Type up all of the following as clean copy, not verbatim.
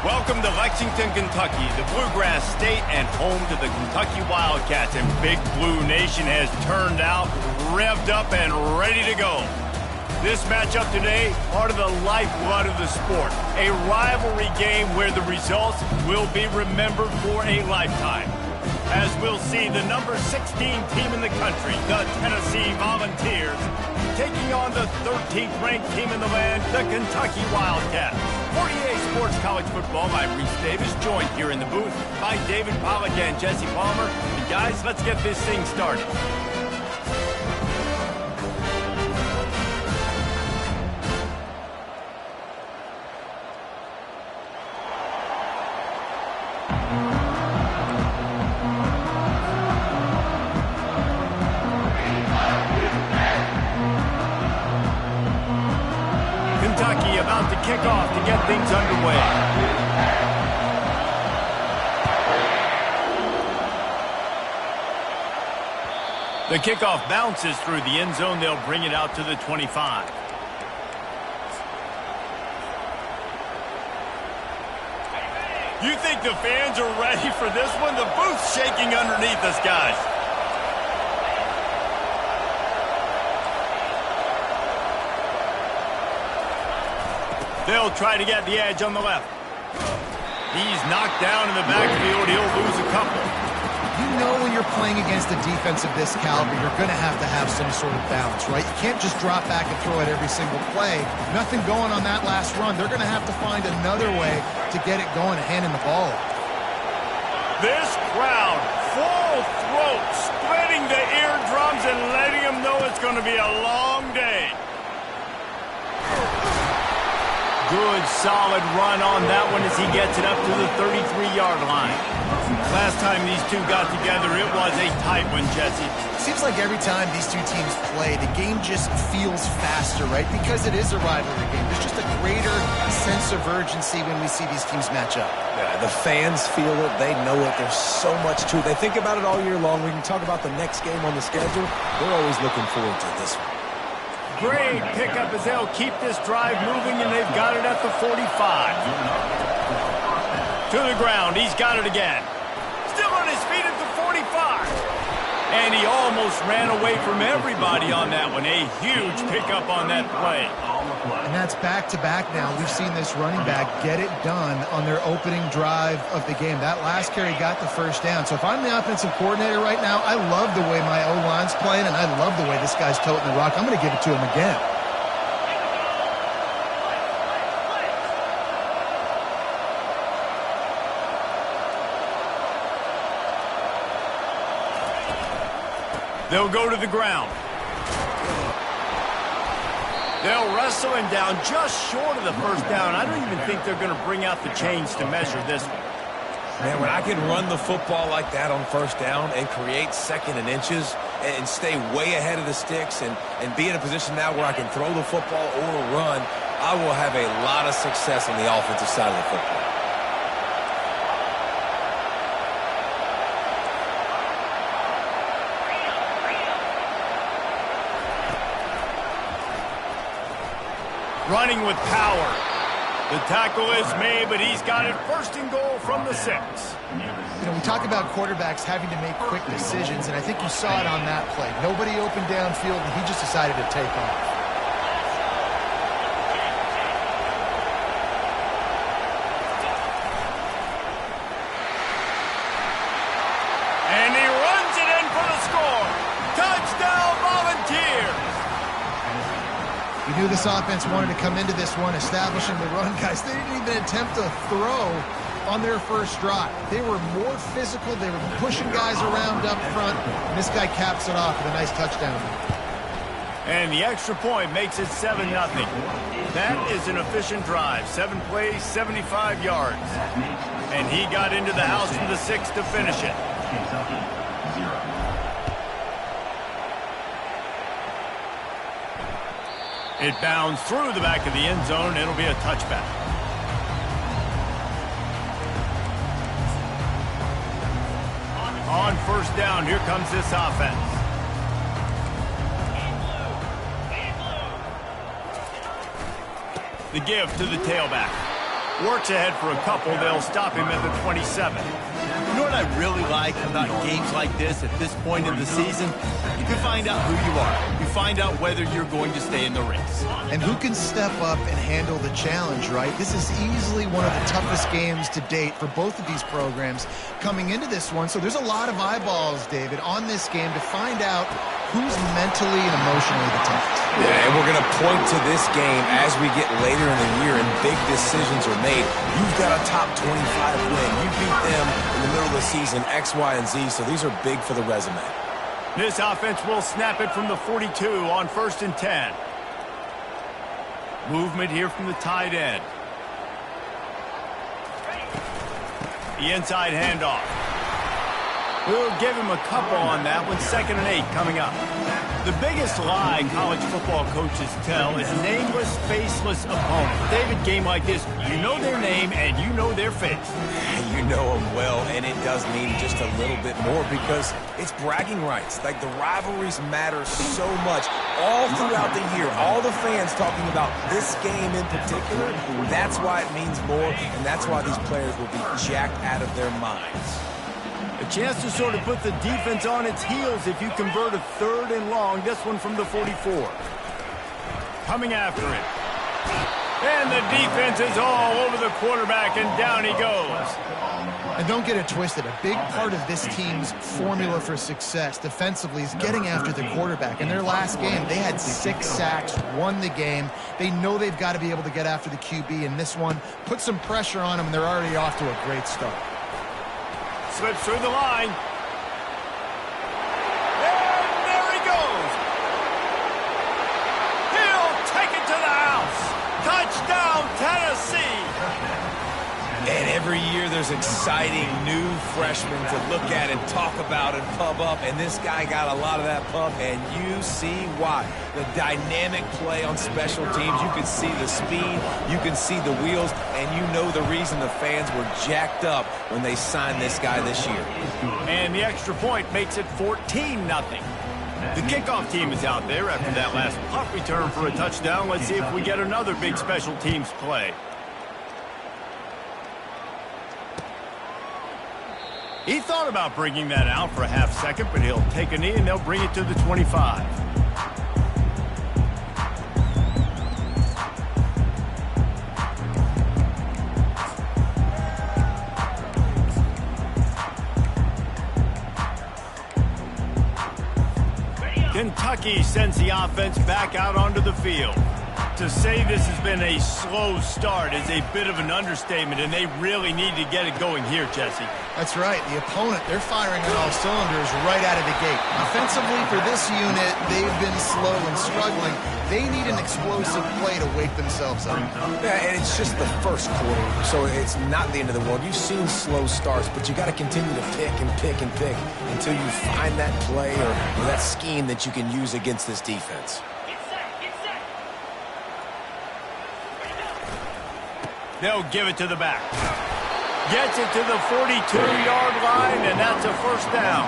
Welcome to Lexington, Kentucky, the Bluegrass State and home to the Kentucky Wildcats. And Big Blue Nation has turned out, revved up, and ready to go. This matchup today, part of the lifeblood of the sport. A rivalry game where the results will be remembered for a lifetime. As we'll see, the number 16 team in the country, the Tennessee Volunteers, taking on the 13th ranked team in the land, the Kentucky Wildcats. 48 Sports College Football by Reese Davis, joined here in the booth by David Pollack and Jesse Palmer. And guys, let's get this thing started. Kentucky about to kick off to get things underway. The kickoff bounces through the end zone. They'll bring it out to the 25. You think the fans are ready for this one? The booth's shaking underneath us, guys. They'll try to get the edge on the left. He's knocked down in the backfield. He'll lose a couple. You know when you're playing against a defense of this caliber, you're going to have some sort of balance, right? You can't just drop back and throw it every single play. Nothing going on that last run. They're going to have to find another way to get it going and handing the ball off. This crowd, full throat, splitting the eardrums and letting them know it's going to be a long day. Good, solid run on that one as he gets it up to the 33-yard line. Last time these two got together, it was a tight one, Jesse. Seems like every time these two teams play, the game just feels faster, right? Because it is a rivalry game. There's just a greater sense of urgency when we see these teams match up. Yeah, the fans feel it. They know it. There's so much to it. They think about it all year long. We can talk about the next game on the schedule. They're always looking forward to this one. Great pickup as they'll keep this drive moving, and they've got it at the 45. To the ground. He's got it again. Still on his feet at the 45. And he almost ran away from everybody on that one. A huge pickup on that play. And that's back-to-back now. We've seen this running back get it done on their opening drive of the game. That last carry got the first down. So if I'm the offensive coordinator right now, I love the way my O-line's playing, and I love the way this guy's toting the rock. I'm going to give it to him again. They'll go to the ground. They'll wrestle him down just short of the first down. I don't even think they're going to bring out the chains to measure this one. Man, when I can run the football like that on first down and create second and inches and stay way ahead of the sticks and be in a position now where I can throw the football or run, I will have a lot of success on the offensive side of the football. Running with power. The tackle is made, but he's got it first and goal from the 6. You know, we talk about quarterbacks having to make quick decisions, and I think you saw it on that play. Nobody opened downfield, and he just decided to take off. And he runs it in for the score. Touchdown, Volunteers. We knew this offense wanted to come into this one, establishing the run, guys. They didn't even attempt to throw on their first drive. They were more physical. They were pushing guys around up front. And this guy caps it off with a nice touchdown. And the extra point makes it 7-0. That is an efficient drive. 7 plays, 75 yards. And he got into the house from the 6 to finish it. It bounds through the back of the end zone. It'll be a touchback. On first down, here comes this offense. The give to the tailback. Works ahead for a couple. They'll stop him at the 27. You know what I really like about games like this at this point in the season? You can find out who you are. You find out whether you're going to stay in the race. And who can step up and handle the challenge, right? This is easily one of the toughest games to date for both of these programs coming into this one. So there's a lot of eyeballs, David, on this game to find out who's mentally and emotionally the toughest. Yeah, and we're going to point to this game as we get later in the year and big decisions are made. You've got a top 25 win. You beat them in the middle of the season, X, Y, and Z, so these are big for the resume. This offense will snap it from the 42 on 1st and 10. Movement here from the tight end. The inside handoff. We'll give him a couple on that one. 2nd and 8 coming up. The biggest lie college football coaches tell is nameless, faceless opponent. David, game like this, you know their name and you know their face. You know them well, and it does mean just a little bit more because it's bragging rights. Like, the rivalries matter so much all throughout the year. All the fans talking about this game in particular, that's why it means more, and that's why these players will be jacked out of their minds. A chance to sort of put the defense on its heels if you convert a 3rd and long. This one from the 44. Coming after it. And the defense is all over the quarterback, and down he goes. And don't get it twisted. A big part of this team's formula for success defensively is getting after the quarterback. In their last game, they had 6 sacks, won the game. They know they've got to be able to get after the QB, and this one put some pressure on them, and they're already off to a great start. Slips through the line. And there he goes. He'll take it to the house. Touchdown, Tennessee. And every year there's exciting new freshmen to look at and talk about and pub up, and this guy got a lot of that pub, and you see why. The dynamic play on special teams, you can see the speed, you can see the wheels, and you know the reason the fans were jacked up when they signed this guy this year. And the extra point makes it 14-0. The kickoff team is out there after that last punt return for a touchdown. Let's see if we get another big special teams play. He thought about bringing that out for a half second, but he'll take a knee and they'll bring it to the 25. Kentucky sends the offense back out onto the field. To say this has been a slow start is a bit of an understatement, and they really need to get it going here, Jesse. That's right. The opponent, they're firing on all cylinders right out of the gate. Offensively, for this unit, they've been slow and struggling. They need an explosive play to wake themselves up. Yeah, and it's just the first quarter, so it's not the end of the world. You've seen slow starts, but you got to continue to pick and pick and pick until you find that play or that scheme that you can use against this defense. They'll give it to the back. Gets it to the 42-yard line, and that's a 1st down.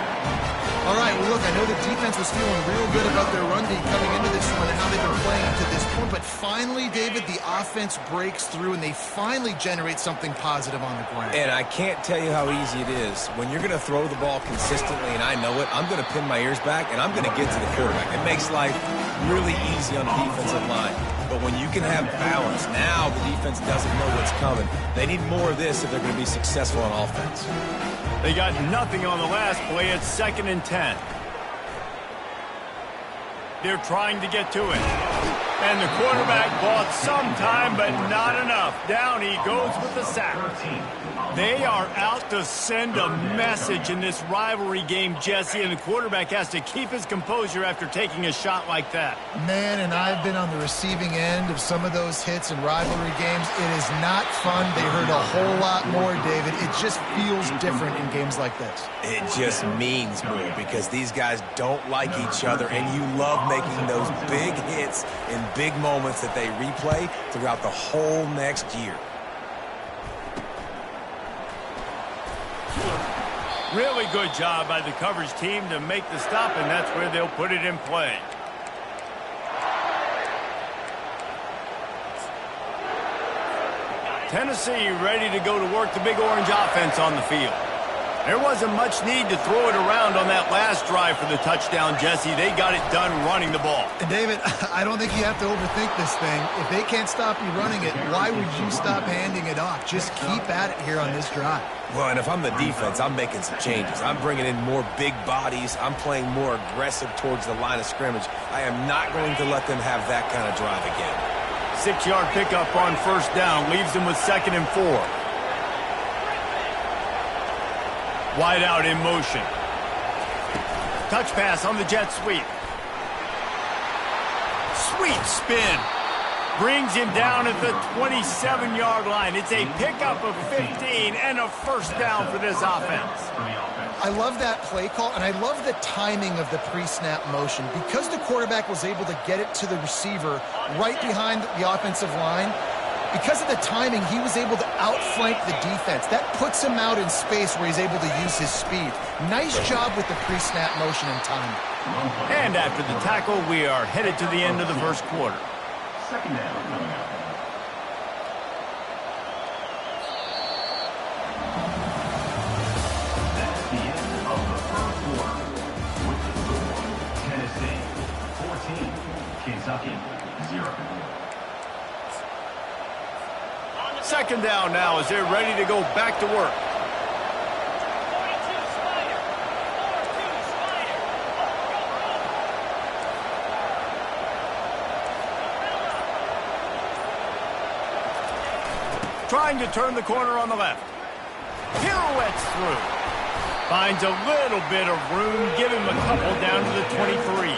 All right, well, look, I know the defense was feeling real good about their run D coming into this one and how they've been playing up to this point, but finally, David, the offense breaks through, and they finally generate something positive on the ground. And I can't tell you how easy it is. When you're going to throw the ball consistently, and I know it, I'm going to pin my ears back, and I'm going to get to the quarterback. It makes life really easy on the defensive line. But when you can have balance, now the defense doesn't know what's coming. They need more of this if they're going to be successful on offense. They got nothing on the last play. It's 2nd and 10. They're trying to get to it. And the quarterback bought some time, but not enough. Down he goes with the sack. They are out to send a message in this rivalry game, Jesse, and the quarterback has to keep his composure after taking a shot like that. Man, and I've been on the receiving end of some of those hits in rivalry games. It is not fun. They hurt a whole lot more, David. It just feels different in games like this. It just means more because these guys don't like each other, and you love making those big hits in big moments that they replay throughout the whole next year. Really good job by the coverage team to make the stop, and that's where they'll put it in play. Tennessee ready to go to work the Big Orange offense on the field. There wasn't much need to throw it around on that last drive for the touchdown, Jesse. They got it done running the ball. And David, I don't think you have to overthink this thing. If they can't stop you running it, why would you stop handing it off? Just keep at it here on this drive. Well, and if I'm the defense, I'm making some changes. I'm bringing in more big bodies. I'm playing more aggressive towards the line of scrimmage. I am not going to let them have that kind of drive again. 6-yard pickup on first down leaves them with 2nd and 4. Wide out in motion. Touch pass on the jet sweep. Sweet spin. Brings him down at the 27-yard line. It's a pickup of 15 and a first down for this offense. I love that play call, and I love the timing of the pre-snap motion. Because the quarterback was able to get it to the receiver right behind the offensive line, because of the timing, he was able to outflank the defense. That puts him out in space where he's able to use his speed. Nice job with the pre-snap motion and timing. And after the tackle, we are headed to the end of the first quarter. Second down coming up. That's the end of the first quarter. With the score, Tennessee 14, Kentucky 0. Second down now as they're ready to go back to work. Trying to turn the corner on the left. Pirouettes through. Finds a little bit of room. Give him a couple down to the 23.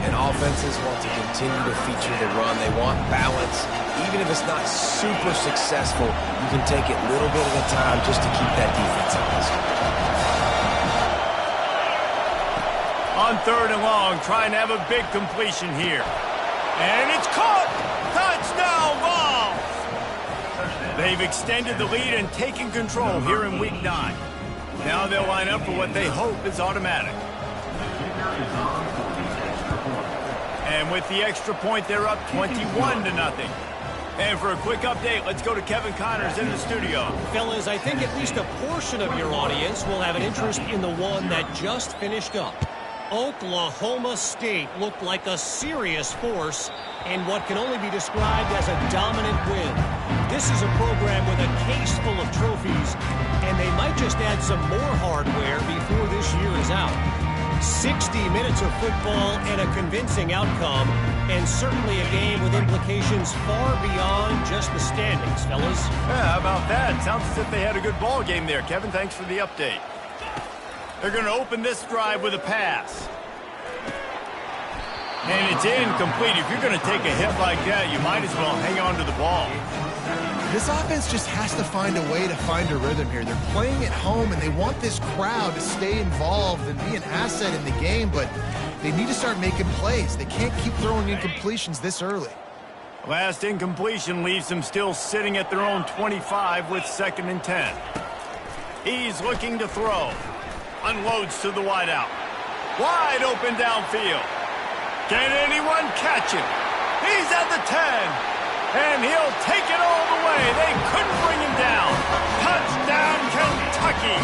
And offenses want to continue to feature the run. They want balance. Even if it's not super successful, you can take it little bit at a time just to keep that defense honest. On 3rd and long, trying to have a big completion here. And it's caught! Touchdown ball! They've extended the lead and taken control here in Week 9. Now they'll line up for what they hope is automatic. And with the extra point, they're up 21-0. And for a quick update, let's go to Kevin Connors in the studio. Fellas, I think at least a portion of your audience will have an interest in the one that just finished up. Oklahoma State looked like a serious force in what can only be described as a dominant win. This is a program with a case full of trophies, and they might just add some more hardware before this year is out. 60 minutes of football and a convincing outcome, and certainly a game with implications far beyond just the standings, fellas. Yeah, how about that? Sounds as if they had a good ball game there. Kevin, thanks for the update. They're going to open this drive with a pass. And it's incomplete. If you're going to take a hit like that, you might as well hang on to the ball. This offense just has to find a way to find a rhythm here. They're playing at home, and they want this crowd to stay involved and be an asset in the game, but they need to start making plays. They can't keep throwing incompletions this early. Last incompletion leaves them still sitting at their own 25 with 2nd and 10. He's looking to throw. Unloads to the wideout. Wide open downfield. Can anyone catch him? He's at the 10. And he'll take it all the way. They couldn't bring him down. Touchdown, Kentucky.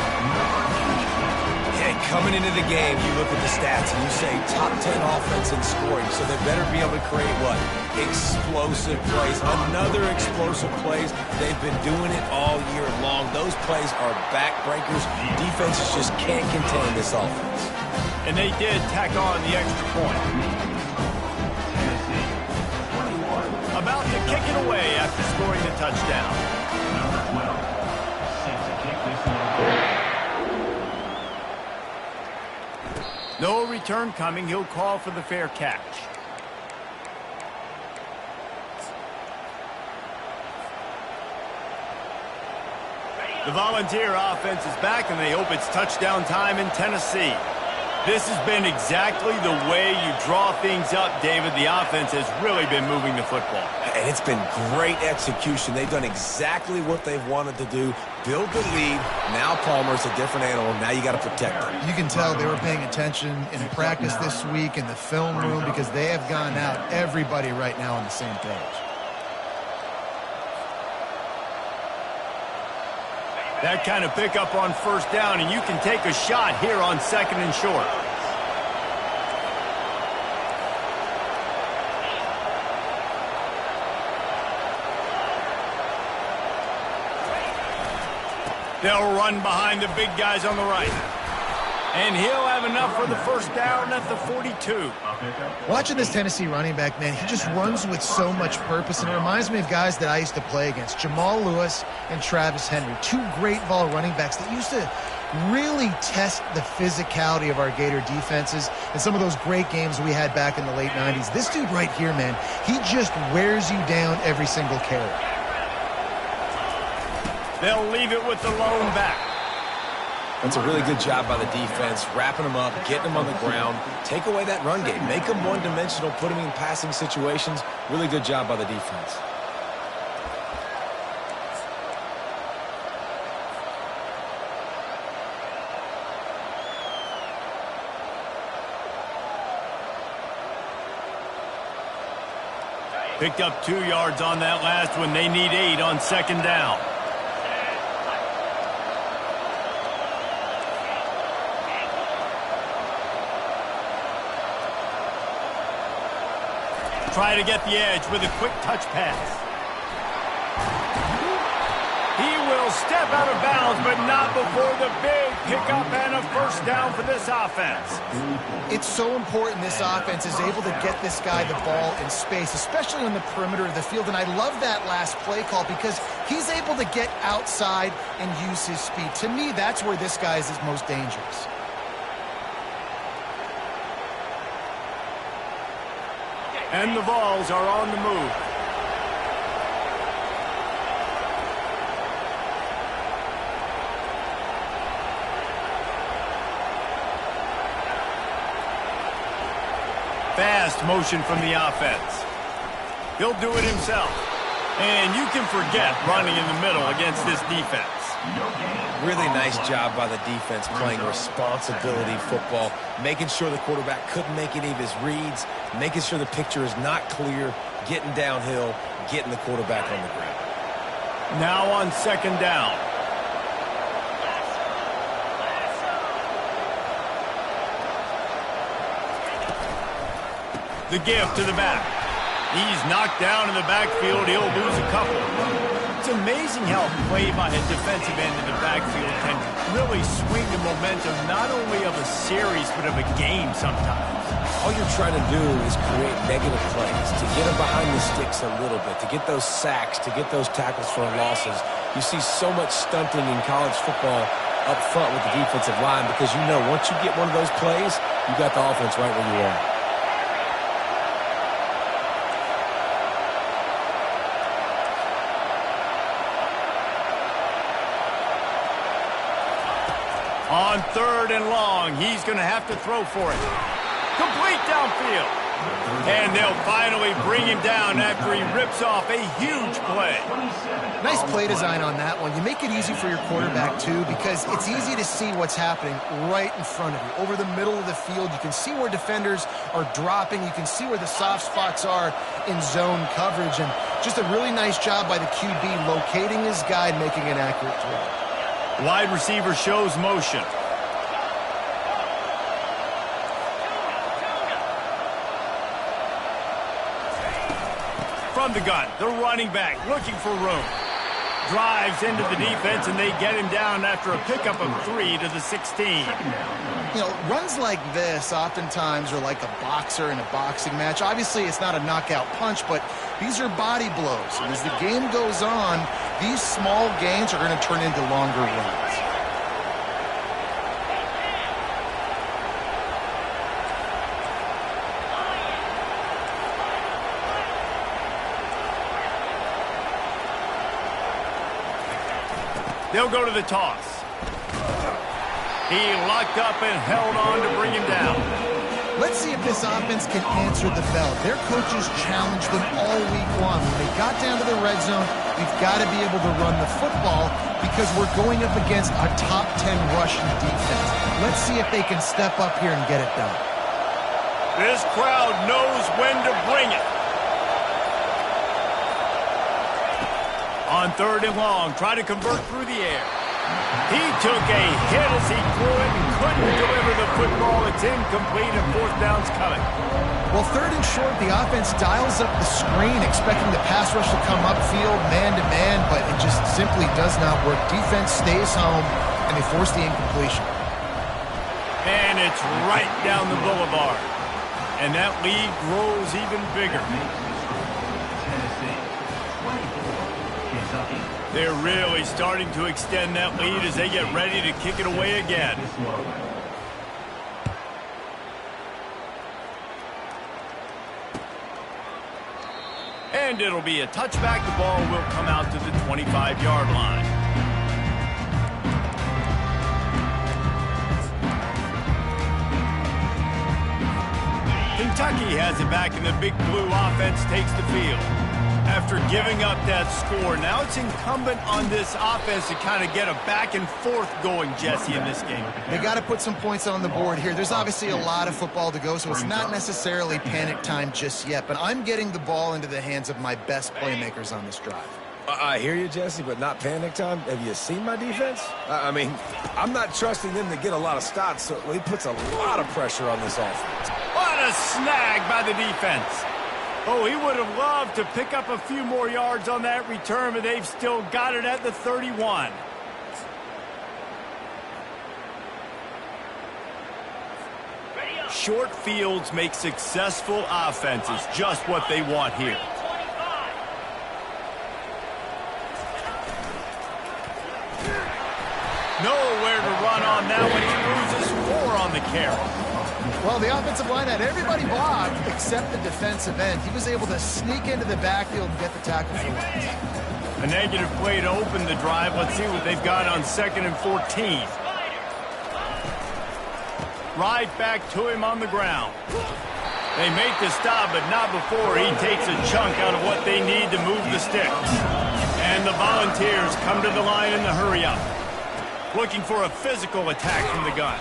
Hey, coming into the game, you look at the stats and you say top 10 offense in scoring, so they better be able to create what? Explosive plays. Another explosive plays. They've been doing it all year long. Those plays are backbreakers. Defenses just can't contain this offense. And they did tack on the extra point. About to kick it away after scoring the touchdown. Number 12, set to kick this one. No return coming. He'll call for the fair catch. The Volunteer offense is back, and they hope it's touchdown time in Tennessee. This has been exactly the way you draw things up, David. The offense has really been moving the football. And it's been great execution. They've done exactly what they've wanted to do. Build the lead. Now Palmer's a different animal. Now you got to protect him. You can tell they were paying attention in practice this week in the film room because they have gone out everybody right now on the same page. That kind of pickup on first down, and you can take a shot here on 2nd and short. They'll run behind the big guys on the right. And he'll have enough for the first down at the 42. Watching this Tennessee running back, man, he just runs with so much purpose, and it reminds me of guys that I used to play against, Jamal Lewis and Travis Henry, two great ball running backs that used to really test the physicality of our Gator defenses and some of those great games we had back in the late 90s. This dude right here, man, he just wears you down every single carry. They'll leave it with the lone back. That's a really good job by the defense, wrapping them up, getting them on the ground. Take away that run game. Make them one-dimensional, put them in passing situations. Really good job by the defense. Picked up 2 yards on that last one. They need 8 on 2nd down. Try to get the edge with a quick touch pass. He will step out of bounds, but not before the big pickup and a first down for this offense. It's so important this offense is able to get this guy the ball in space, especially on the perimeter of the field. And I love that last play call because he's able to get outside and use his speed. To me, that's where this guy is his most dangerous. And the Vols are on the move. Fast motion from the offense. He'll do it himself. And you can forget running in the middle against this defense. Really nice job by the defense playing responsibility football, making sure the quarterback couldn't make any of his reads, making sure the picture is not clear, getting downhill, getting the quarterback on the ground. Now on 2nd down. The gift to the back. He's knocked down in the backfield. He'll lose a couple. It's amazing how play by a defensive end in the backfield can really swing the momentum not only of a series but of a game sometimes. All you're trying to do is create negative plays, to get them behind the sticks a little bit, to get those sacks, to get those tackles for losses. You see so much stunting in college football up front with the defensive line because you know once you get one of those plays, you got the offense right where you are. On 3rd and long, he's going to have to throw for it. Complete downfield. And they'll finally bring him down after he rips off a huge play. Nice play design on that one. You make it easy for your quarterback, too, because it's easy to see what's happening right in front of you. Over the middle of the field, you can see where defenders are dropping. You can see where the soft spots are in zone coverage. And just a really nice job by the QB locating his guy and making an accurate throw. Wide receiver shows motion. From the gun, the running back looking for room. Drives into the defense, and they get him down after a pickup of 3 to the 16. You know, runs like this oftentimes are like a boxer in a boxing match. Obviously, it's not a knockout punch, but these are body blows. And as the game goes on, these small gains are going to turn into longer runs. They'll go to the toss. He locked up and held on to bring him down. Let's see if this offense can answer the bell. Their coaches challenged them all week long. When they got down to the red zone, we've got to be able to run the football because we're going up against a top 10 rushing defense. Let's see if they can step up here and get it done. This crowd knows when to bring it. On 3rd and long, try to convert through the air. He took a hit as he threw it and couldn't deliver the football. It's incomplete and fourth down's coming. Well, third and short, the offense dials up the screen, expecting the pass rush to come upfield man-to-man, but it just simply does not work. Defense stays home, and they force the incompletion. And it's right down the boulevard. And that lead grows even bigger. Tennessee, 24, Kentucky. They're really starting to extend that lead as they get ready to kick it away again. And it'll be a touchback. The ball will come out to the 25-yard line. Kentucky has it back, and the Big Blue offense takes the field. After giving up that score, now it's incumbent on this offense to kind of get a back and forth going, Jesse, in this game. They got to put some points on the board here. There's obviously a lot of football to go, so it's not necessarily panic time just yet, but I'm getting the ball into the hands of my best playmakers on this drive. I hear you, Jesse, but not panic time. Have you seen my defense? I mean, I'm not trusting them to get a lot of stops, so he puts a lot of pressure on this offense. What a snag by the defense. Oh, he would have loved to pick up a few more yards on that return, but they've still got it at the 31. Short fields make successful offenses just what they want here. Nowhere to run on that one. He loses 4 on the carry. Well, the offensive line had everybody blocked except the defensive end. He was able to sneak into the backfield and get the tackle for loss. A negative play to open the drive. Let's see what they've got on 2nd and 14. Right back to him on the ground. They make the stop, but not before he takes a chunk out of what they need to move the sticks. And the Volunteers come to the line in the hurry-up, looking for a physical attack from the gun.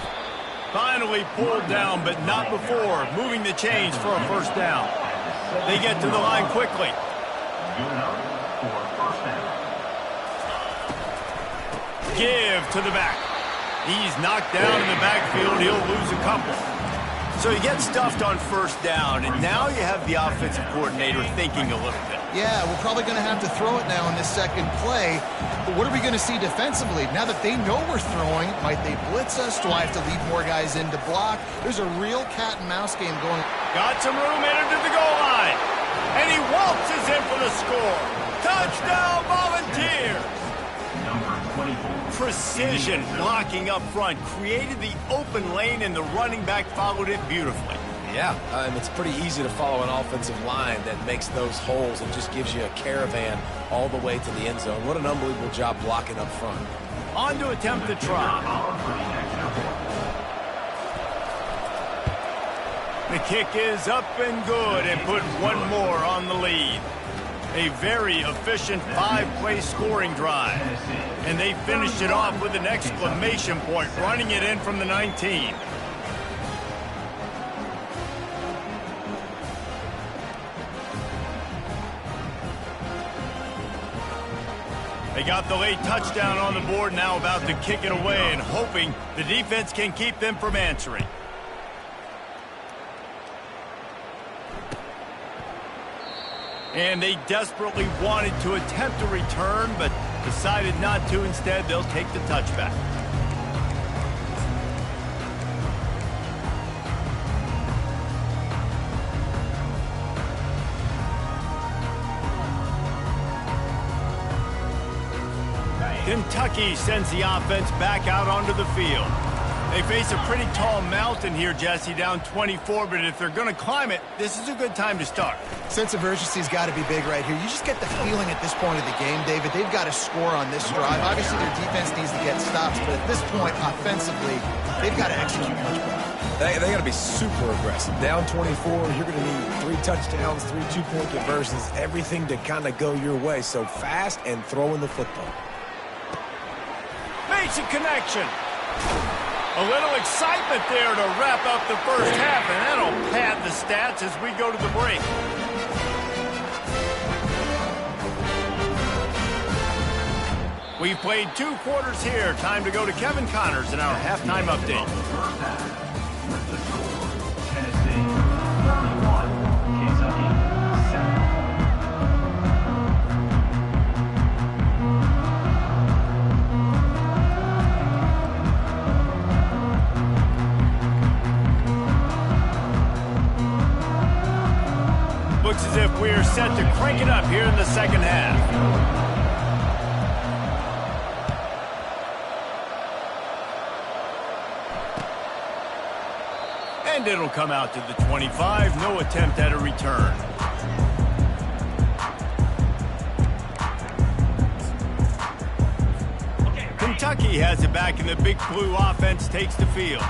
Finally pulled down, but not before moving the chains for a first down. They get to the line quickly. Give to the back. He's knocked down in the backfield. He'll lose a couple. So he gets stuffed on first down, and now you have the offensive coordinator thinking a little bit. Yeah, we're probably going to have to throw it now in this second play. But what are we going to see defensively? Now that they know we're throwing, might they blitz us? Do I have to leave more guys in to block? There's a real cat and mouse game going. Got some room in to the goal line. And he waltzes in for the score. Touchdown, Volunteers! Number 24. Precision blocking up front created the open lane, and the running back followed it beautifully. Yeah, and it's pretty easy to follow an offensive line that makes those holes and just gives you a caravan all the way to the end zone. What an unbelievable job blocking up front. On to attempt the try. The kick is up and good, and put one more on the lead. A very efficient 5-play scoring drive. And they finished it off with an exclamation point, running it in from the 19. They got the late touchdown on the board, now about to kick it away and hoping the defense can keep them from answering. And they desperately wanted to attempt a return, but decided not to. Instead, they'll take the touchback. Kentucky sends the offense back out onto the field. They face a pretty tall mountain here, Jesse, down 24, but if they're going to climb it, this is a good time to start. Sense of urgency's got to be big right here. You just get the feeling at this point of the game, David, they've got to score on this drive. Obviously, their defense needs to get stops, but at this point, offensively, they've got to execute much better. They got to be super aggressive. Down 24, you're going to need 3 touchdowns, 3 two-point conversions, everything to kind of go your way. So fast and throwing the football. Makes a connection. A little excitement there to wrap up the first half, and that'll pad the stats as we go to the break. We We played 2 quarters here. Time to go to Kevin Connors in our halftime update. First half, with the score, Tennessee 31, Kentucky 7. Looks as if we're set to crank it up here in the second half. And it'll come out to the 25. No attempt at a return. Kentucky has it back, and the Big Blue offense takes the field.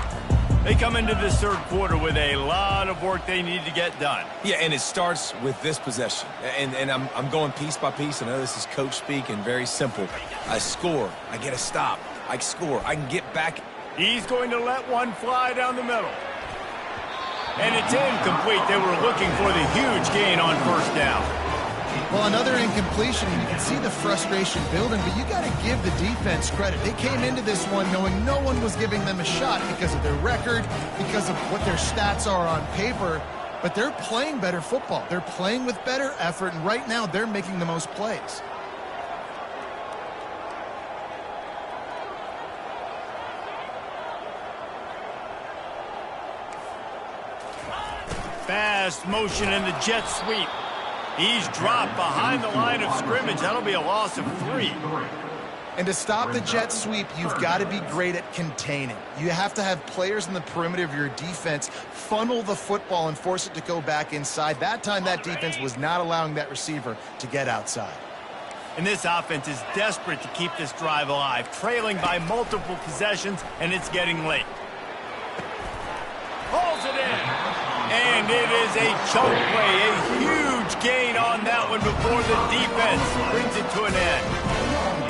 They come into this third quarter with a lot of work they need to get done. Yeah, and it starts with this possession. And I'm going piece by piece. I know this is coach speak and very simple. I score. I get a stop. I score. I can get back. He's going to let one fly down the middle. And it's incomplete. They were looking for the huge gain on first down. Well, another incompletion, and you can see the frustration building, but you got to give the defense credit. They came into this one knowing no one was giving them a shot because of their record, because of what their stats are on paper, but they're playing better football. They're playing with better effort, and right now they're making the most plays. Fast motion in the jet sweep. He's dropped behind the line of scrimmage. That'll be a loss of 3. And to stop the jet sweep, you've got to be great at containing. You have to have players in the perimeter of your defense funnel the football and force it to go back inside. That time, that defense was not allowing that receiver to get outside. And this offense is desperate to keep this drive alive, trailing by multiple possessions, and it's getting late. Pulls it in. And it is a choke play, a huge gain on that one before the defense brings it to an end.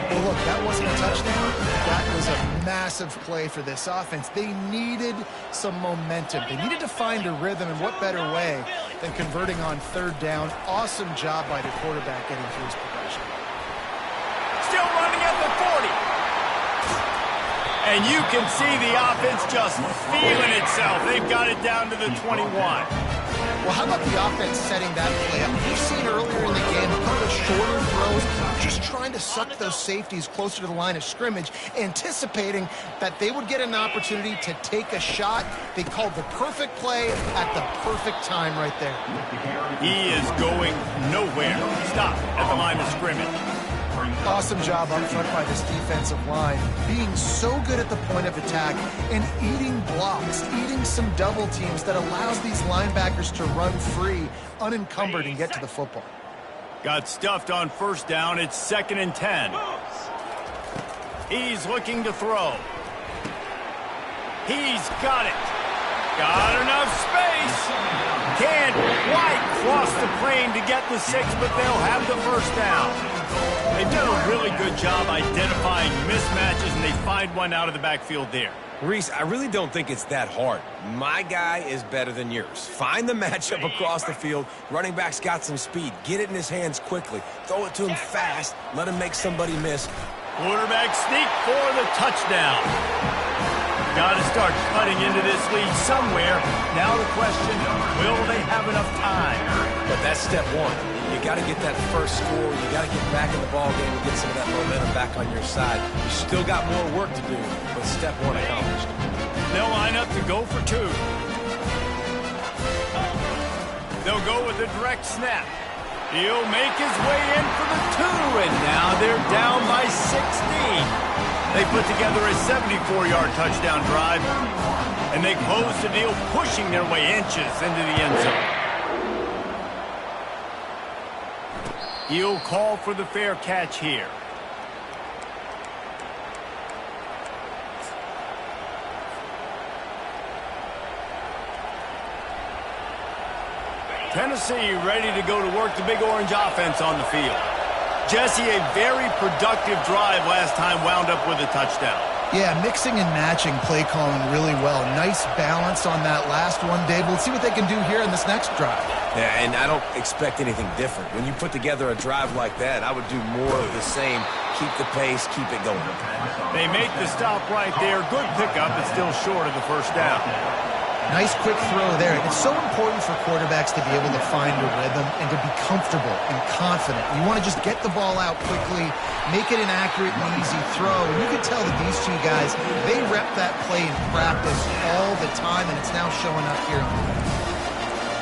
Well, look, that wasn't a touchdown. That was a massive play for this offense. They needed some momentum. They needed to find a rhythm, and what better way than converting on third down. Awesome job by the quarterback getting through his progression. Still running at the 40. And you can see the offense just feeling itself. They've got it down to the 21. Well, how about the offense setting that play up? You've seen earlier in the game a couple of shorter throws, just trying to suck those safeties closer to the line of scrimmage, anticipating that they would get an opportunity to take a shot. They called the perfect play at the perfect time right there. He is going nowhere. Stop at the line of scrimmage. Awesome job up front by this defensive line, being so good at the point of attack and eating blocks, eating some double teams that allows these linebackers to run free, unencumbered, and get to the football. Got stuffed on first down. It's 2nd and 10. He's looking to throw. He's got it. Got enough space. Can't quite cross the plane to get the 6, but they'll have the first down. They've done a really good job identifying mismatches, and they find one out of the backfield there. Reese, I really don't think it's that hard. My guy is better than yours. Find the matchup across the field. Running back's got some speed. Get it in his hands quickly. Throw it to him fast. Let him make somebody miss. Quarterback sneak for the touchdown. Got to start cutting into this lead somewhere. Now the question, will they have enough time? But that's step one. You got to get that first score. You got to get back in the ball game and get some of that momentum back on your side. You still got more work to do, but step one accomplished. They'll line up to go for 2. They'll go with a direct snap. He'll make his way in for the 2, and now they're down by 16. They put together a 74-yard touchdown drive, and they close the deal, pushing their way inches into the end zone. He'll call for the fair catch here. Tennessee ready to go to work the Big Orange offense on the field. Jesse, a very productive drive last time wound up with a touchdown. Yeah, mixing and matching play calling really well. Nice balance on that last one, Dave. Let's see what they can do here in this next drive. Yeah, and I don't expect anything different. When you put together a drive like that, I would do more of the same. Keep the pace, keep it going. They make the stop right there. Good pickup, but still short of the first down. Nice quick throw there. It's so important for quarterbacks to be able to find a rhythm and to be comfortable and confident. You want to just get the ball out quickly, make it an accurate and easy throw. And you can tell that these two guys, they rep that play in practice all the time, and it's now showing up here on the field.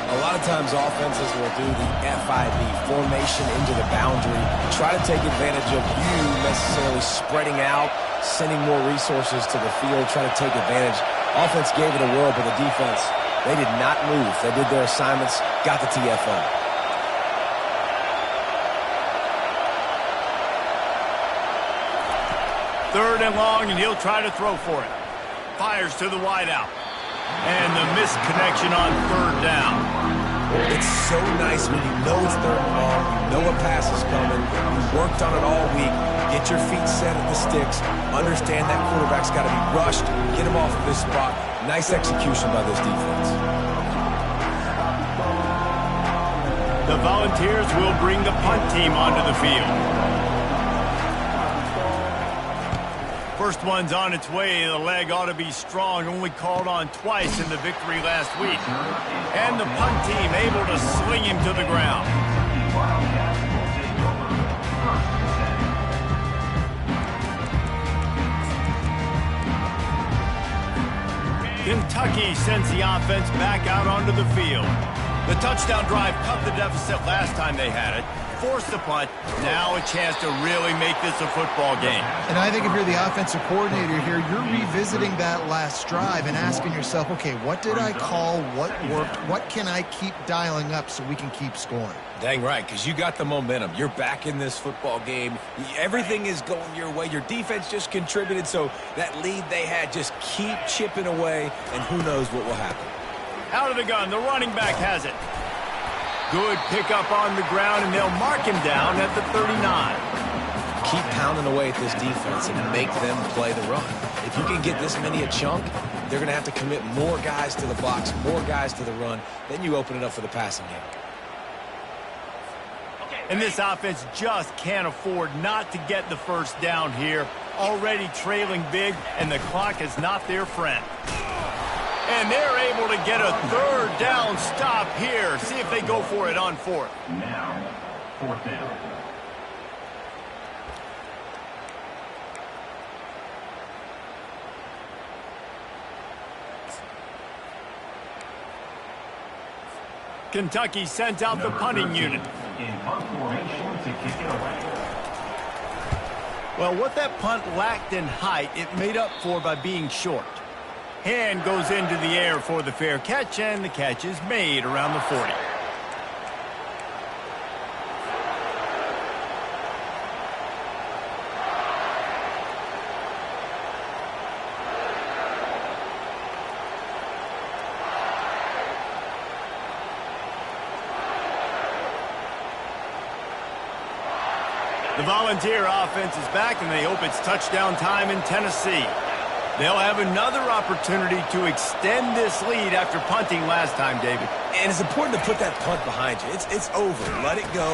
A lot of times offenses will do the FIB, formation into the boundary, try to take advantage of you necessarily spreading out, sending more resources to the field, try to take advantage. Offense gave it a whirl, but the defense, they did not move. They did their assignments, got the TFL. Third and long, and he'll try to throw for it. Fires to the wideout. And the misconnection on third down. It's so nice when you know it's third and long, you know a pass is coming, you've worked on it all week, get your feet set at the sticks, understand that quarterback's got to be rushed, get him off of this spot. Nice execution by this defense. The Volunteers will bring the punt team onto the field. First one's on its way. The leg ought to be strong. Only called on twice in the victory last week. And the punt team able to sling him to the ground. Kentucky sends the offense back out onto the field. The touchdown drive cut the deficit last time they had it. Forced the punt. Now a chance to really make this a football game. And I think if you're the offensive coordinator here, you're revisiting that last drive and asking yourself, okay, what did I call? What worked? What can I keep dialing up so we can keep scoring? Dang right, because you got the momentum. You're back in this football game. Everything is going your way. Your defense just contributed, so that lead they had, just keep chipping away, and who knows what will happen. Out of the gun, the running back has it. Good pickup on the ground, and they'll mark him down at the 39. Keep pounding away at this defense and make them play the run. If you can get this many a chunk, they're going to have to commit more guys to the box, more guys to the run. Then you open it up for the passing game. And this offense just can't afford not to get the first down here. Already trailing big, and the clock is not their friend. And they're able to get a third down stop here. See if they go for it on fourth. Now, fourth down. Kentucky sent out the punting unit. In punt formation to kick it away. Well, what that punt lacked in height, it made up for by being short. Hand goes into the air for the fair catch, and the catch is made around the 40. The Volunteer offense is back, and they hope it's touchdown time in Tennessee. They'll have another opportunity to extend this lead after punting last time, David. And it's important to put that punt behind you. It's over. Let it go.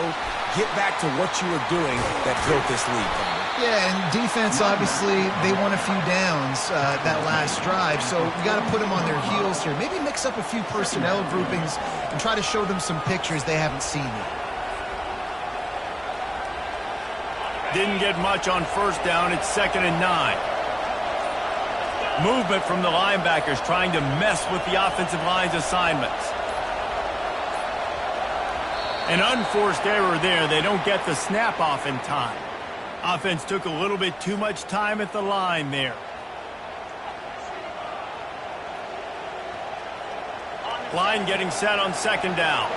Get back to what you were doing that built this lead, Conner. Yeah, and defense, obviously, they won a few downs that last drive, so you got to put them on their heels here. Maybe mix up a few personnel groupings and try to show them some pictures they haven't seen yet. Didn't get much on first down. It's 2nd and 9. Movement from the linebackers trying to mess with the offensive line's assignments. An unforced error there. They don't get the snap off in time. Offense took a little bit too much time at the line there. Line getting set on 2nd down.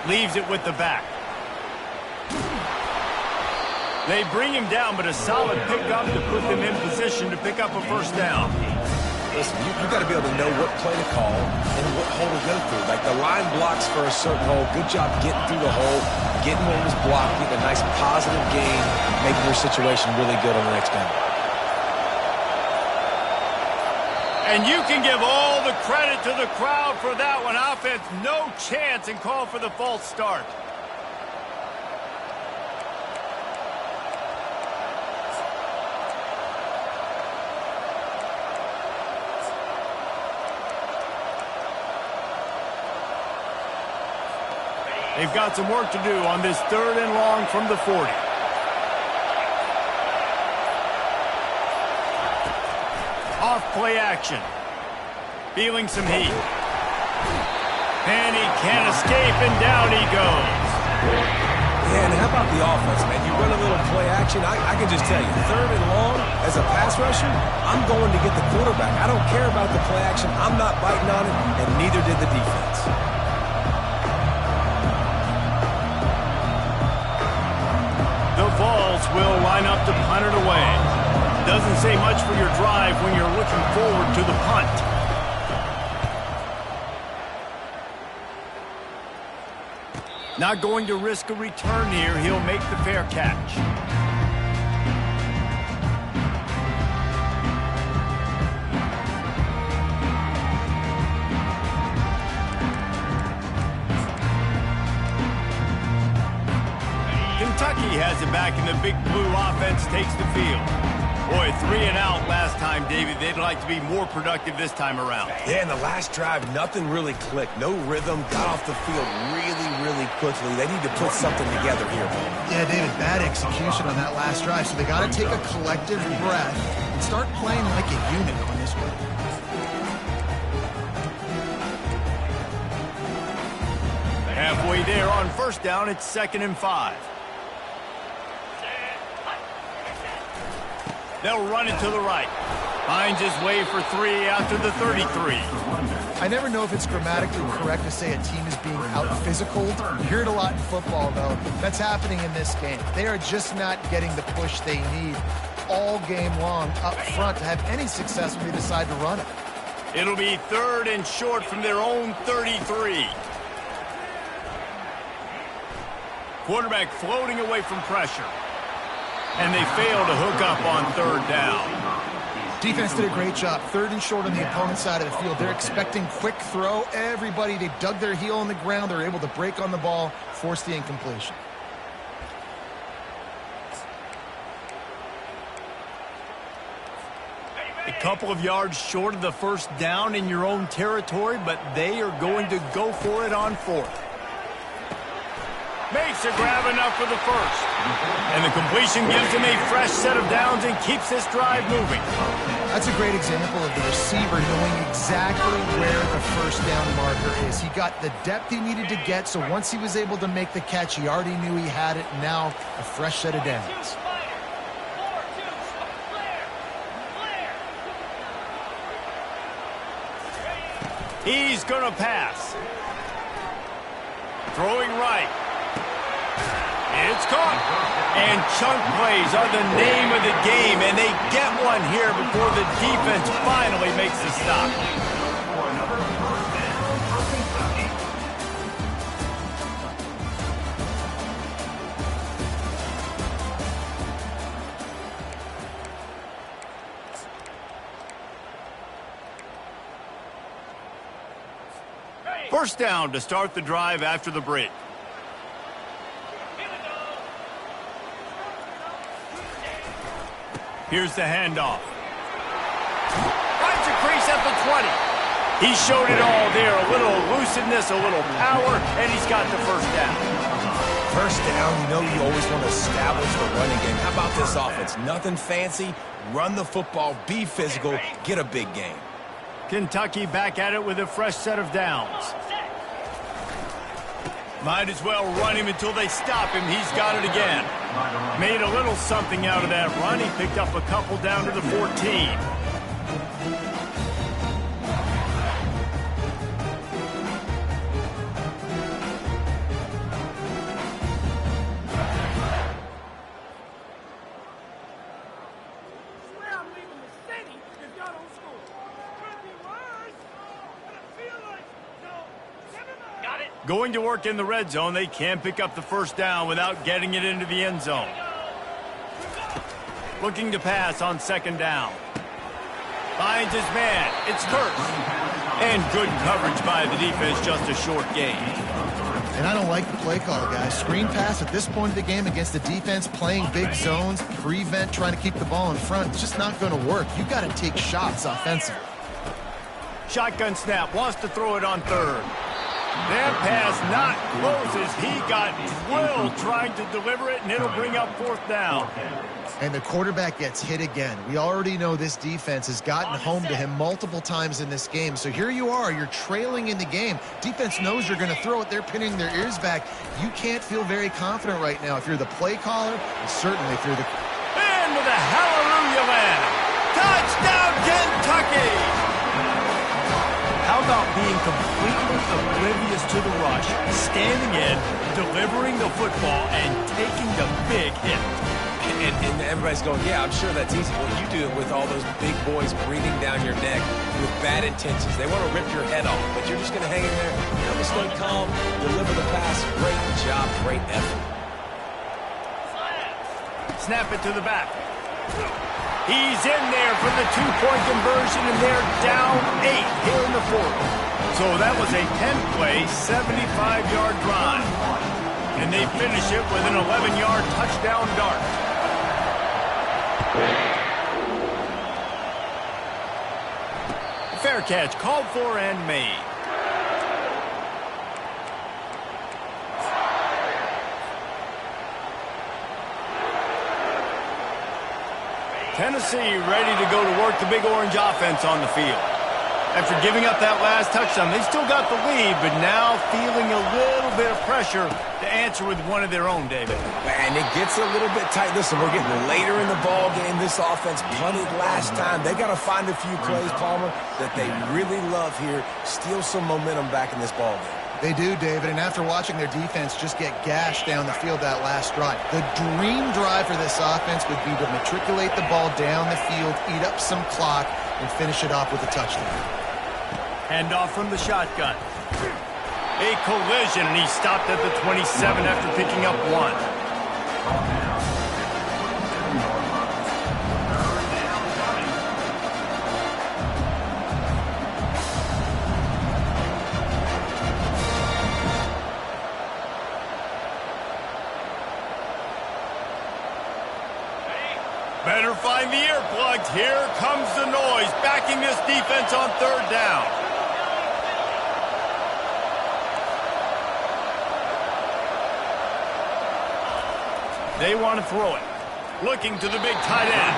Leaves it with the back. They bring him down, but a solid pickup to put them in position to pick up a first down. Listen, you got to be able to know what play to call and what hole to go through. Like the line blocks for a certain hole. Good job getting through the hole, getting what was blocked, getting a nice positive gain, making your situation really good on the next down. And you can give all the credit to the crowd for that one. Offense, no chance, and call for the false start. They've got some work to do on this 3rd and long from the 40. Off play action. Feeling some heat. And he can't escape, and down he goes. Yeah, and how about the offense, man? You run a little play action. I can just tell you, 3rd and long, as a pass rusher, I'm going to get the quarterback. I don't care about the play action. I'm not biting on it, and neither did the defense. The Vols will line up to punt it away. Doesn't say much for your drive when you're looking forward to the punt. Not going to risk a return here. He'll make the fair catch. Kentucky has it back, and the Big Blue offense takes the field. Boy, 3 and out last time, David. They'd like to be more productive this time around. Yeah, in the last drive, nothing really clicked. No rhythm. Got off the field really quickly. They need to put something together here. Yeah, David, bad execution on that last drive. So they got to take a collective breath and start playing like a unit on this one. Halfway there on 1st down, it's 2nd and 5. They'll run it to the right. Finds his way for 3 after the 33. I never know if it's grammatically correct to say a team is being out-physical. You hear it a lot in football, though. That's happening in this game. They are just not getting the push they need all game long up front to have any success when they decide to run it. It'll be 3rd and short from their own 33. Quarterback floating away from pressure. And they fail to hook up on 3rd down. Defense did a great job. 3rd and short on the opponent's side of the field. They're expecting quick throw. Everybody, they dug their heel on the ground. They're able to break on the ball, force the incompletion. A couple of yards short of the 1st down in your own territory, but they are going to go for it on 4th. Makes a grab enough for the 1st. And the completion gives him a fresh set of downs and keeps this drive moving. That's a great example of the receiver knowing exactly where the 1st down marker is. He got the depth he needed to get, so once he was able to make the catch, he already knew he had it. Now, a fresh set of downs. He's going to pass. Throwing right. It's caught. And chunk plays are the name of the game, and they get one here before the defense finally makes the stop. First down to start the drive after the break. Here's the handoff. Finds a crease at the 20. He showed it all there. A little elusiveness, a little power, and he's got the 1st down. 1st down, you know you always want to establish the running game. How about this offense? Nothing fancy. Run the football, be physical, get a big game. Kentucky back at it with a fresh set of downs. Might as well run him until they stop him. He's got it again. Made a little something out of that run. He picked up a couple down to the 14. Going to work in the red zone, they can't pick up the first down without getting it into the end zone. Looking to pass on second down. Finds his man. It's Kurtz. And good coverage by the defense, just a short gain. And I don't like the play call, guys. Screen pass at this point of the game against the defense, playing big zones, prevent, trying to keep the ball in front. It's just not going to work. You got to take shots offensively. Shotgun snap, wants to throw it on third. That pass not close as he got drilled trying to deliver it, and it'll bring up fourth down. And the quarterback gets hit again. We already know this defense has gotten home to him multiple times in this game. So here you are, you're trailing in the game. Defense knows you're going to throw it. They're pinning their ears back. You can't feel very confident right now if you're the play caller, and certainly if you're the... Into the hallelujah land. Touchdown, Kentucky! How about being completely oblivious to the rush, standing in, delivering the football, and taking the big hit? And everybody's going, yeah, I'm sure that's easy. Well, you do it with all those big boys breathing down your neck with bad intentions. They want to rip your head off, but you're just going to hang in there. You're going to stay calm, deliver the pass. Great job, great effort. Snap it to the back. He's in there for the two-point conversion, and they're down 8 here in the fourth. So that was a 10-play, 75-yard drive. And they finish it with an 11-yard touchdown dart. Fair catch, called for and made. Tennessee ready to go to work the Big Orange offense on the field. After giving up that last touchdown, they still got the lead, but now feeling a little bit of pressure to answer with one of their own, David. And it gets a little bit tight. Listen, we're getting later in the ball game. This offense punted last time. They got to find a few plays, Palmer, that they really love here. Steal some momentum back in this ball game. They do, David, and after watching their defense just get gashed down the field that last drive, the dream drive for this offense would be to matriculate the ball down the field, eat up some clock, and finish it off with a touchdown. Handoff from the shotgun. A collision, and he stopped at the 27 after picking up 1. Better find the earplugs. Here comes the noise, backing this defense on third down. They want to throw it. Looking to the big tight end.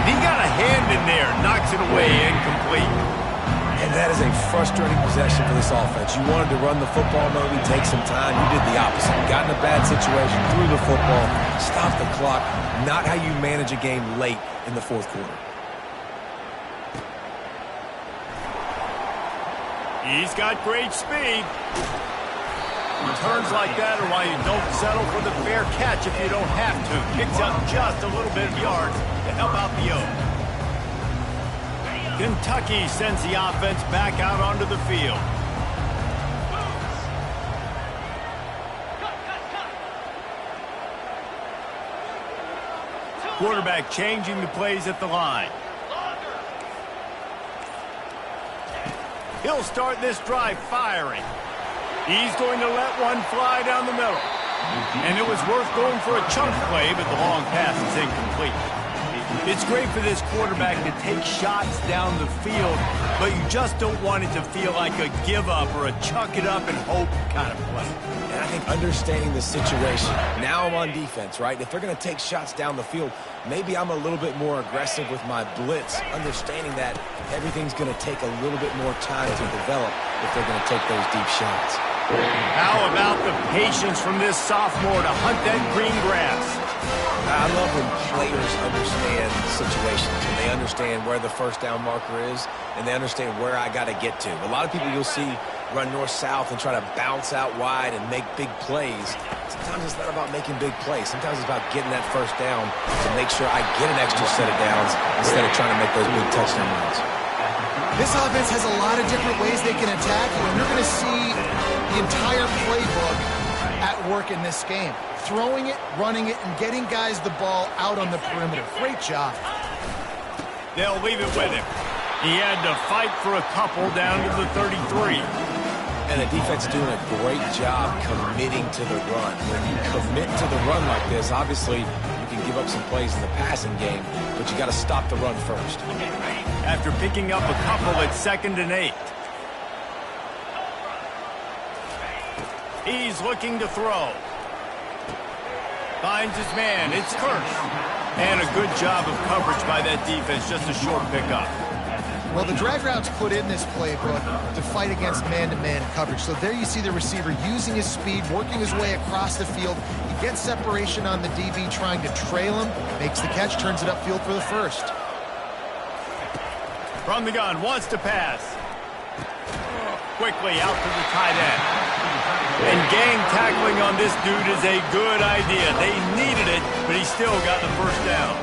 He got a hand in there, knocks it away, incomplete. And that is a frustrating possession for this offense. You wanted to run the football, maybe take some time. You did the opposite. Got in a bad situation, threw the football, stopped the clock. Not how you manage a game late in the fourth quarter. He's got great speed. Turns like that are why you don't settle for the fair catch if you don't have to. Picks up just a little bit of yards to help out the Oaks. Kentucky sends the offense back out onto the field. Quarterback changing the plays at the line. He'll start this drive firing. He's going to let one fly down the middle. And it was worth going for a chunk play, but the long pass is incomplete. It's great for this quarterback to take shots down the field, but you just don't want it to feel like a give-up or a chuck it up and hope kind of play. And I think understanding the situation, now I'm on defense, right? If they're going to take shots down the field, maybe I'm a little bit more aggressive with my blitz, understanding that everything's going to take a little bit more time to develop if they're going to take those deep shots. How about the patience from this sophomore to hunt that green grass? I love when players understand situations and they understand where the first down marker is and they understand where I got to get to. A lot of people you'll see run north-south and try to bounce out wide and make big plays. Sometimes it's not about making big plays. Sometimes it's about getting that first down to make sure I get an extra set of downs instead of trying to make those big touchdown runs. This offense has a lot of different ways they can attack you, and you're going to see the entire playbook at work in this game. Throwing it, running it, and getting guys the ball out on the perimeter. Great job. They'll leave it with him. He had to fight for a couple down to the 33. And the defense is doing a great job committing to the run. When you commit to the run like this, obviously you can give up some plays in the passing game, but you got to stop the run first. After picking up a couple at 2nd and 8. He's looking to throw. Finds his man. It's Kirk. And a good job of coverage by that defense. Just a short pickup. Well, the drag routes put in this playbook to fight against man-to-man coverage. So there you see the receiver using his speed, working his way across the field. He gets separation on the DB, trying to trail him, makes the catch, turns it upfield for the first. From the gun, wants to pass. Quickly out to the tight end. And gang tackling on this dude is a good idea. They needed it, but he still got the first down.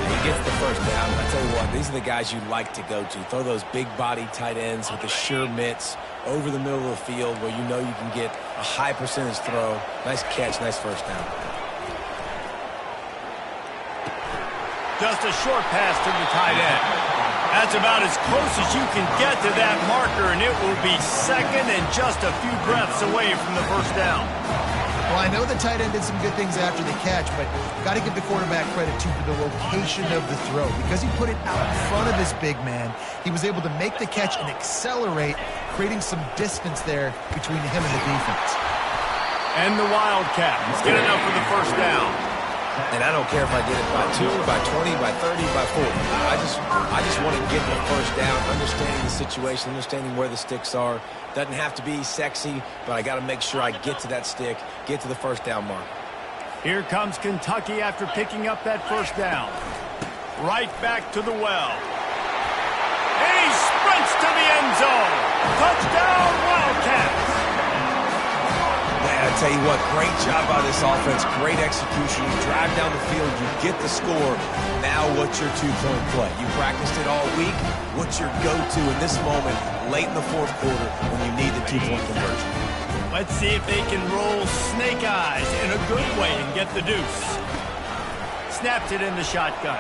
He gets the first down. I tell you what, these are the guys you like to go to. Throw those big-body tight ends with the sure mitts over the middle of the field where you know you can get a high percentage throw. Nice catch, nice first down. Just a short pass to the tight end. That's about as close as you can get to that marker, and it will be 2nd and just a few breaths away from the first down. Well, I know the tight end did some good things after the catch, but got to give the quarterback credit, too, for the location of the throw. Because he put it out in front of his big man, he was able to make the catch and accelerate, creating some distance there between him and the defense. And the Wildcats get enough for the first down. And I don't care if I get it by 2, by 20, by 30, by 40. I just want to get the first down, understanding the situation, understanding where the sticks are. Doesn't have to be sexy, but I got to make sure I get to that stick, get to the first down mark. Here comes Kentucky after picking up that first down. Right back to the well. And he sprints to the end zone. Touchdown, Wildcats. Man, I tell you what, great job by this offense, great execution. You drive down the field, you get the score. Now what's your two-point play? You practiced it all week. What's your go-to in this moment, late in the fourth quarter, when you need the two-point conversion? Let's see if they can roll snake eyes in a good way and get the deuce. Snaps it in the shotgun.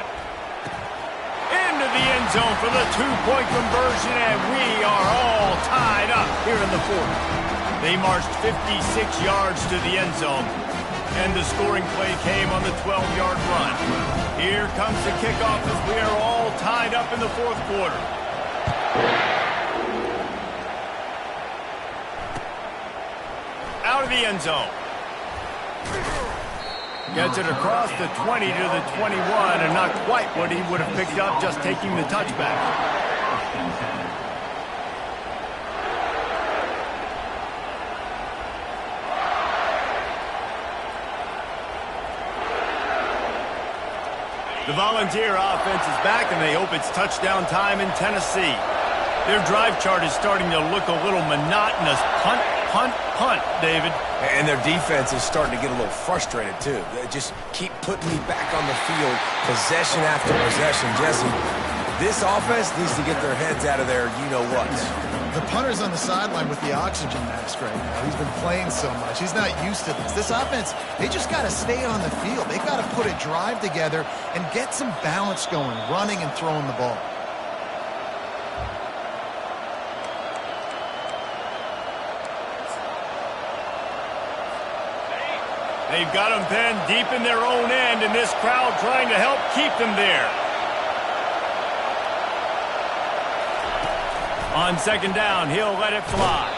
Into the end zone for the two-point conversion, and we are all tied up here in the fourth. They marched 56 yards to the end zone, and the scoring play came on the 12-yard run. Here comes the kickoff as we are all tied up in the fourth quarter. Out of the end zone. Gets it across the 20 to the 21, and not quite what he would have picked up just taking the touchback. The Volunteer offense is back, and they hope it's touchdown time in Tennessee. Their drive chart is starting to look a little monotonous. Punt, punt, punt, David. And their defense is starting to get a little frustrated, too. They just keep putting me back on the field, possession after possession. Jesse, this offense needs to get their heads out of their you-know-whats. The punter's on the sideline with the oxygen mask right now. He's been playing so much. He's not used to this. This offense, they just got to stay on the field. They've got to put a drive together and get some balance going, running and throwing the ball. They've got them pinned deep in their own end, and this crowd trying to help keep them there. On second down, he'll let it fly.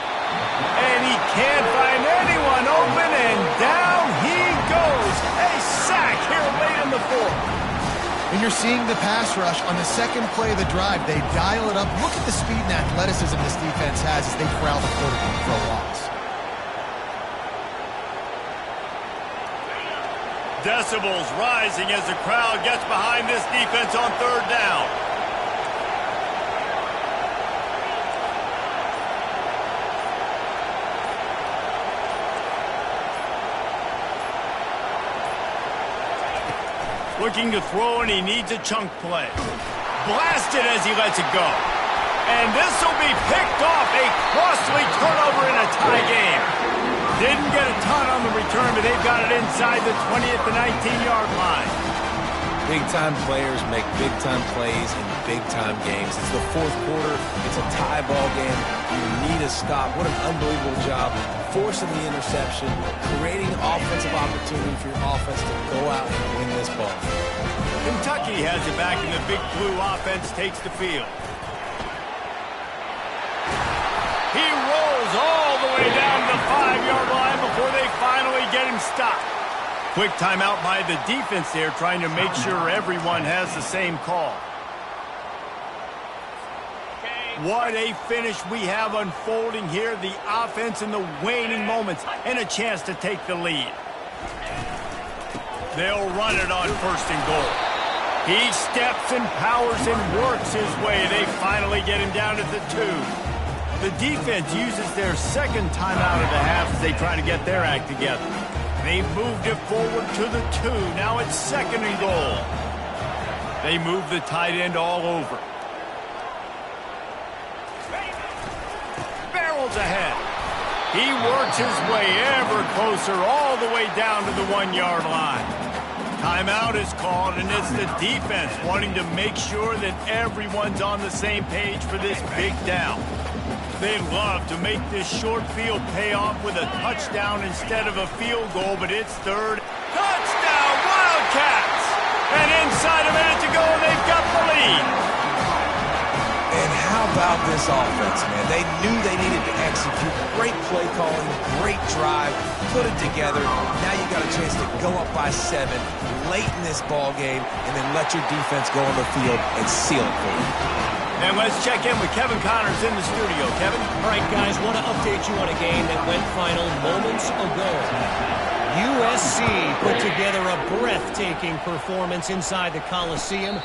And he can't find anyone open, and down he goes. A sack here late in the fourth. And you're seeing the pass rush on the second play of the drive. They dial it up. Look at the speed and athleticism this defense has as they corral the quarterback for a loss. Decibels rising as the crowd gets behind this defense on third down. Looking to throw, and he needs a chunk play. Blasted as he lets it go. And this will be picked off. A costly turnover in a tie game. return, but they've got it inside the 20 at the 19-yard line. Big-time players make big-time plays in big-time games. It's the fourth quarter. It's a tie ball game. You need a stop. What an unbelievable job forcing the interception, creating offensive opportunity for your offense to go out and win this ball. Kentucky has it back, and the Big Blue offense takes the field. He rolls all the way down to the 5-yard line before they finally get him stopped. Quick timeout by the defense there, trying to make sure everyone has the same call. What a finish we have unfolding here. The offense in the waning moments and a chance to take the lead. They'll run it on 1st and goal. He steps and powers and works his way. They finally get him down at the 2. The defense uses their second timeout of the half as they try to get their act together. They've moved it forward to the 2. Now it's 2nd and goal. They move the tight end all over. Barrels ahead. He works his way ever closer all the way down to the 1-yard line. Timeout is called, and it's the defense wanting to make sure that everyone's on the same page for this big down. They love to make this short field pay off with a touchdown instead of a field goal, but it's 3rd. Touchdown, Wildcats! And inside a minute to go, and they've got the lead. And how about this offense, man? They knew they needed to execute. Great play calling, great drive, put it together. Now you got a chance to go up by 7 late in this ball game and then let your defense go on the field and seal it for you. And let's check in with Kevin Connors in the studio. Kevin? All right, guys, want to update you on a game that went final moments ago. USC put together a breathtaking performance inside the Coliseum.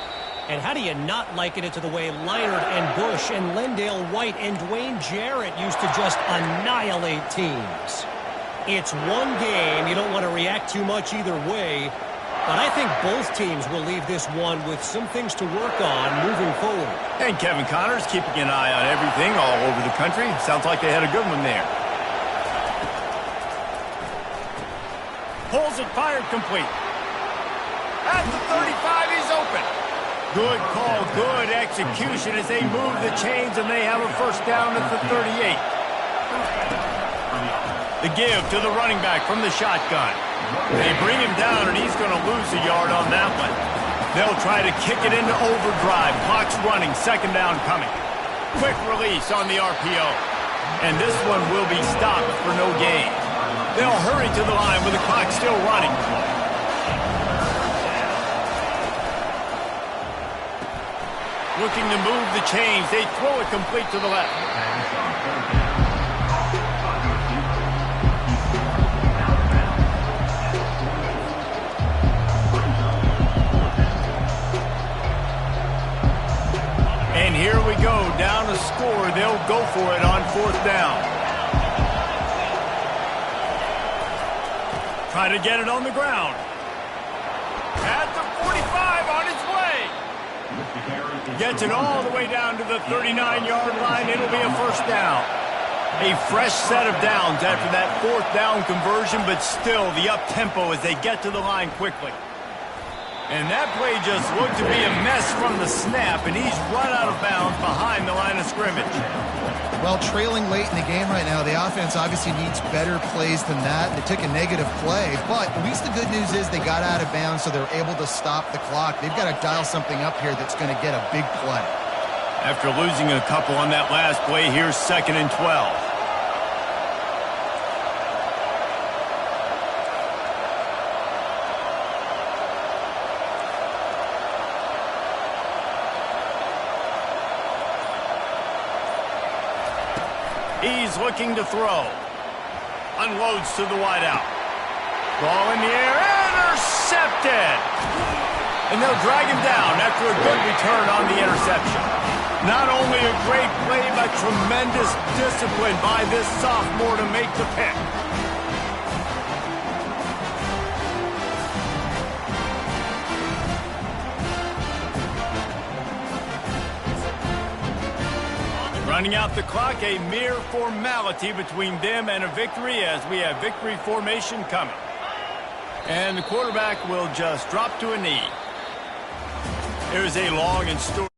And how do you not liken it to the way Leinart and Bush and Lendale White and Dwayne Jarrett used to just annihilate teams? It's one game. You don't want to react too much either way. But I think both teams will leave this one with some things to work on moving forward. And Kevin Connors keeping an eye on everything all over the country. Sounds like they had a good one there. Pulls it, fired, complete. At the 35, he's open. Good call, good execution as they move the chains, and they have a 1st down at the 38. The give to the running back from the shotgun. They bring him down, and he's going to lose a yard on that one. They'll try to kick it into overdrive. Clock's running, 2nd down coming. Quick release on the RPO. And this one will be stopped for no gain. They'll hurry to the line with the clock still running. Looking to move the chains. They throw it complete to the left. And here we go, down a score. They'll go for it on 4th down. Try to get it on the ground. At the 45, on its way. Gets it all the way down to the 39-yard line. It'll be a 1st down. A fresh set of downs after that 4th down conversion, but still the up-tempo as they get to the line quickly. And that play just looked to be a mess from the snap, and he's run out of bounds behind the line of scrimmage. Well, trailing late in the game right now, the offense obviously needs better plays than that. They took a negative play, but at least the good news is they got out of bounds, so they're able to stop the clock. They've got to dial something up here that's going to get a big play. After losing a couple on that last play, here's 2nd and 12. He's looking to throw. Unloads to the wideout. Ball in the air. Intercepted! And they'll drag him down after a good return on the interception. Not only a great play, but tremendous discipline by this sophomore to make the pick. Running out the clock, a mere formality between them and a victory as we have victory formation coming. And the quarterback will just drop to a knee. Here's a long and storied